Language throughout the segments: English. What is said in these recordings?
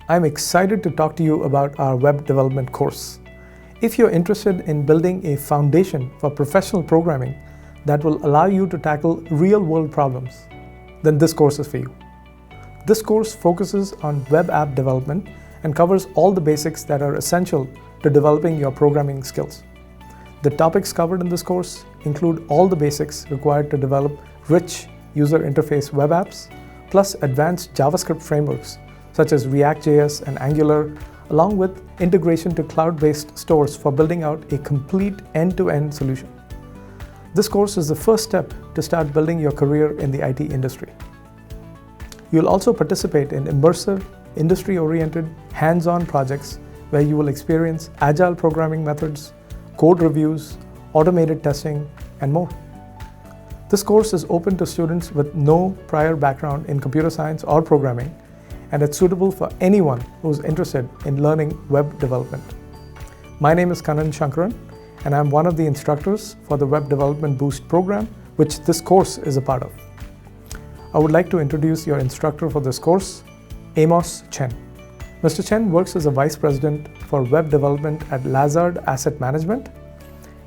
I'm excited to talk to you about our web development course. If you're interested in building a foundation for professional programming that will allow you to tackle real-world problems, then this course is for you. This course focuses on web app development and covers all the basics that are essential to developing your programming skills. The topics covered in this course include all the basics required to develop rich user interface web apps, plus advanced JavaScript frameworks such as ReactJS and Angular, along with integration to cloud-based stores for building out a complete end-to-end solution. This course is the first step to start building your career in the IT industry. You'll also participate in immersive, industry-oriented, hands-on projects where you will experience agile programming methods, code reviews, automated testing, and more. This course is open to students with no prior background in computer science or programming, and it's suitable for anyone who's interested in learning web development. My name is Kannan Shankaran, and I'm one of the instructors for the Web Development Boost program, which this course is a part of. I would like to introduce your instructor for this course, Amos Chen. Mr. Chen works as a Vice President for Web Development at Lazard Asset Management.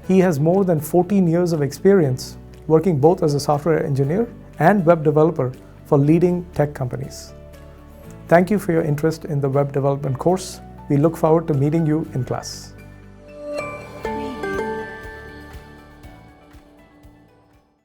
He has more than 14 years of experience working both as a software engineer and web developer for leading tech companies. Thank you for your interest in the web development course. We look forward to meeting you in class.